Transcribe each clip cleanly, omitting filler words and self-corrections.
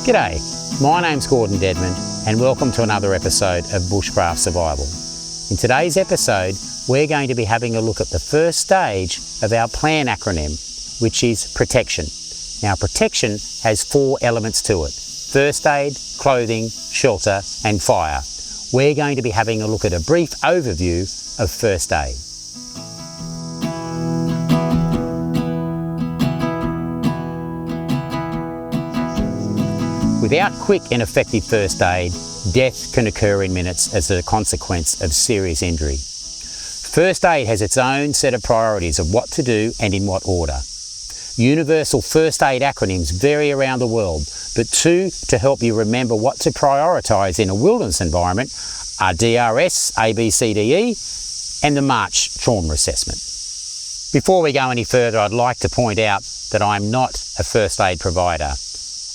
G'day, my name's Gordon Dedman and welcome to another episode of Bushcraft Survival. In today's episode, we're going to be having a look at the first stage of our PLAN acronym, which is protection. Now, protection has 4 elements to it: first aid, clothing, shelter and fire. We're going to be having a look at a brief overview of first aid. Without quick and effective first aid, death can occur in minutes as a consequence of serious injury. First aid has its own set of priorities of what to do and in what order. Universal first aid acronyms vary around the world, but 2 to help you remember what to prioritise in a wilderness environment are DRSABCDE and the MARCHE trauma assessment. Before we go any further, I'd like to point out that I'm not a first aid provider.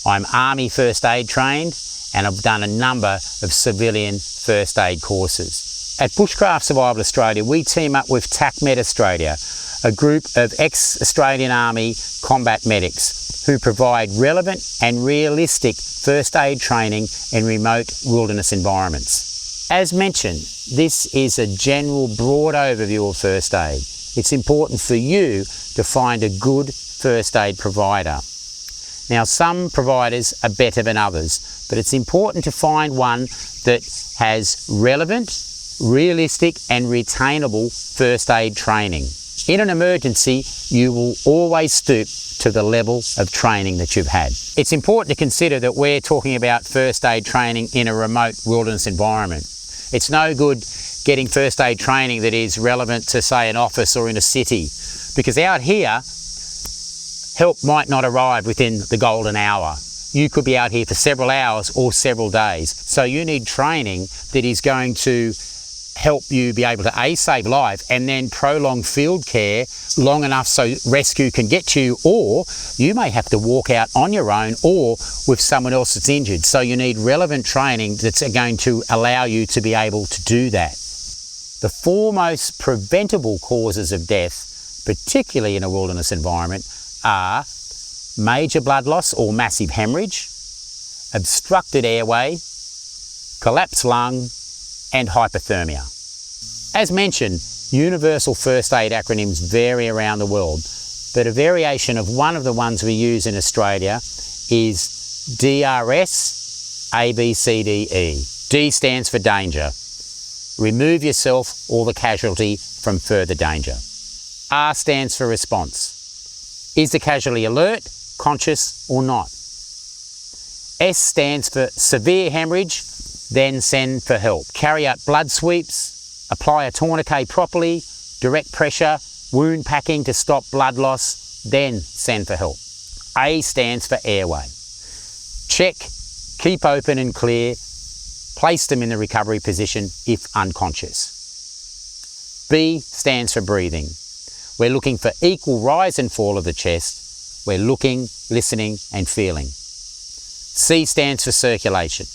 I'm Army first aid trained and I've done a number of civilian first aid courses. At Bushcraft Survival Australia, we team up with TACMed Australia, a group of ex-Australian Army combat medics who provide relevant and realistic first aid training in remote wilderness environments. As mentioned, this is a general broad overview of first aid. It's important for you to find a good first aid provider. Now, some providers are better than others, but it's important to find one that has relevant, realistic and retainable first aid training. In an emergency, you will always stoop to the level of training that you've had. It's important to consider that we're talking about first aid training in a remote wilderness environment. It's no good getting first aid training that is relevant to, say, an office or in a city, because out here, help might not arrive within the golden hour. You could be out here for several hours or several days. So you need training that is going to help you be able to A, save life, and then prolong field care long enough so rescue can get you, or you may have to walk out on your own or with someone else that's injured. So you need relevant training that's going to allow you to be able to do that. The 4 most preventable causes of death, particularly in a wilderness environment, are major blood loss or massive hemorrhage, obstructed airway, collapsed lung, and hypothermia. As mentioned, universal first aid acronyms vary around the world, but a variation of one of the ones we use in Australia is DRSABCDE. D stands for danger. Remove yourself or the casualty from further danger. R stands for response. Is the casualty alert, conscious or not? S stands for severe hemorrhage, then send for help. Carry out blood sweeps, apply a tourniquet properly, direct pressure, wound packing to stop blood loss, then send for help. A stands for airway. Check, keep open and clear, place them in the recovery position if unconscious. B stands for breathing. We're looking for equal rise and fall of the chest. We're looking, listening and feeling. C stands for circulation.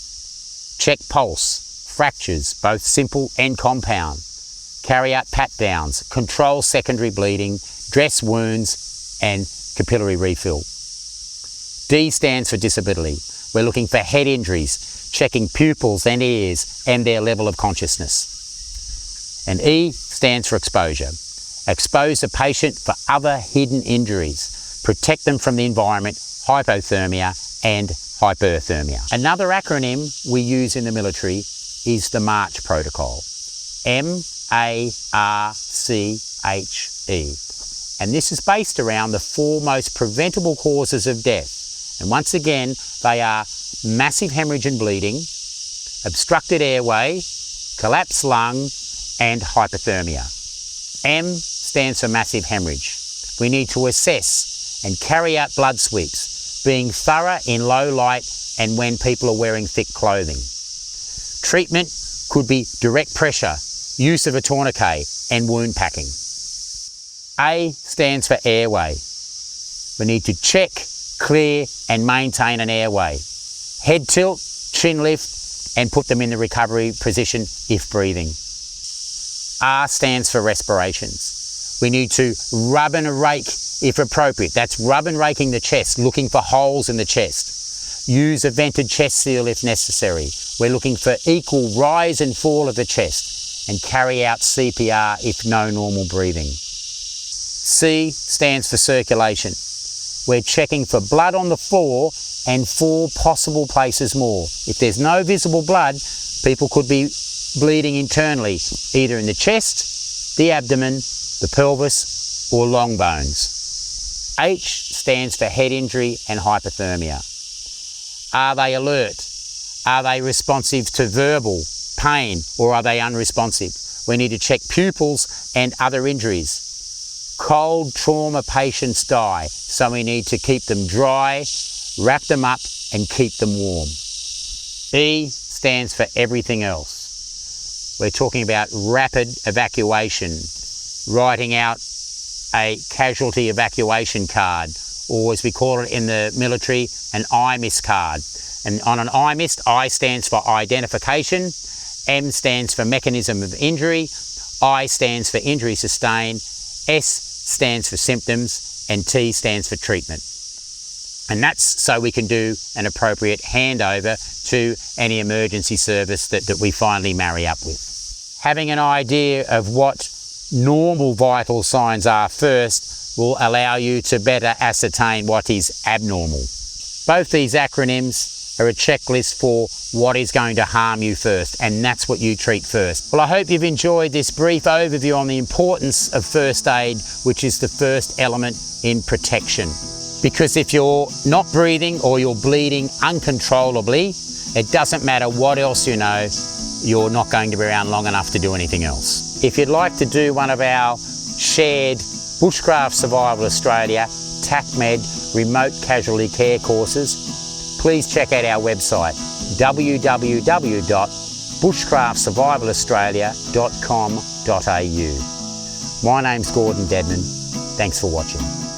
Check pulse, fractures, both simple and compound. Carry out pat downs, control secondary bleeding, dress wounds and capillary refill. D stands for disability. We're looking for head injuries, checking pupils and ears and their level of consciousness. And E stands for exposure. Expose the patient for other hidden injuries. Protect them from the environment, hypothermia and hyperthermia. Another acronym we use in the military is the MARCHE protocol. MARCHE. And this is based around the 4 most preventable causes of death. And once again, they are massive hemorrhage and bleeding, obstructed airway, collapsed lung and hypothermia. M stands for massive hemorrhage. We need to assess and carry out blood sweeps, being thorough in low light and when people are wearing thick clothing. Treatment could be direct pressure, use of a tourniquet and wound packing. A stands for airway. We need to check, clear and maintain an airway. Head tilt, chin lift and put them in the recovery position if breathing. R stands for respirations. We need to rub and rake if appropriate. That's rub and raking the chest, looking for holes in the chest. use a vented chest seal if necessary. We're looking for equal rise and fall of the chest, and carry out CPR if no normal breathing. C stands for circulation. We're checking for blood on the floor and 4 possible places more. If there's no visible blood, people could be bleeding internally, either in the chest, the abdomen, the pelvis, or long bones. H stands for head injury and hypothermia. Are they alert? Are they responsive to verbal pain, or are they unresponsive? We need to check pupils and other injuries. Cold trauma patients die, so we need to keep them dry, wrap them up and keep them warm. E stands for everything else. We're talking about rapid evacuation, writing out a casualty evacuation card, or as we call it in the military, an IMIS card. And on an IMIS, I stands for identification, M stands for mechanism of injury, I stands for injury sustained, S stands for symptoms, and T stands for treatment. And that's so we can do an appropriate handover to any emergency service that we finally marry up with. Having an idea of what normal vital signs are first will allow you to better ascertain what is abnormal. Both these acronyms are a checklist for what is going to harm you first, and that's what you treat first. Well, I hope you've enjoyed this brief overview on the importance of first aid, which is the first element in protection. Because if you're not breathing or you're bleeding uncontrollably, it doesn't matter what else you know, you're not going to be around long enough to do anything else. If you'd like to do one of our shared Bushcraft Survival Australia TACMED remote casualty care courses, please check out our website www.bushcraftsurvivalaustralia.com.au. My name's Gordon Dedman. Thanks for watching.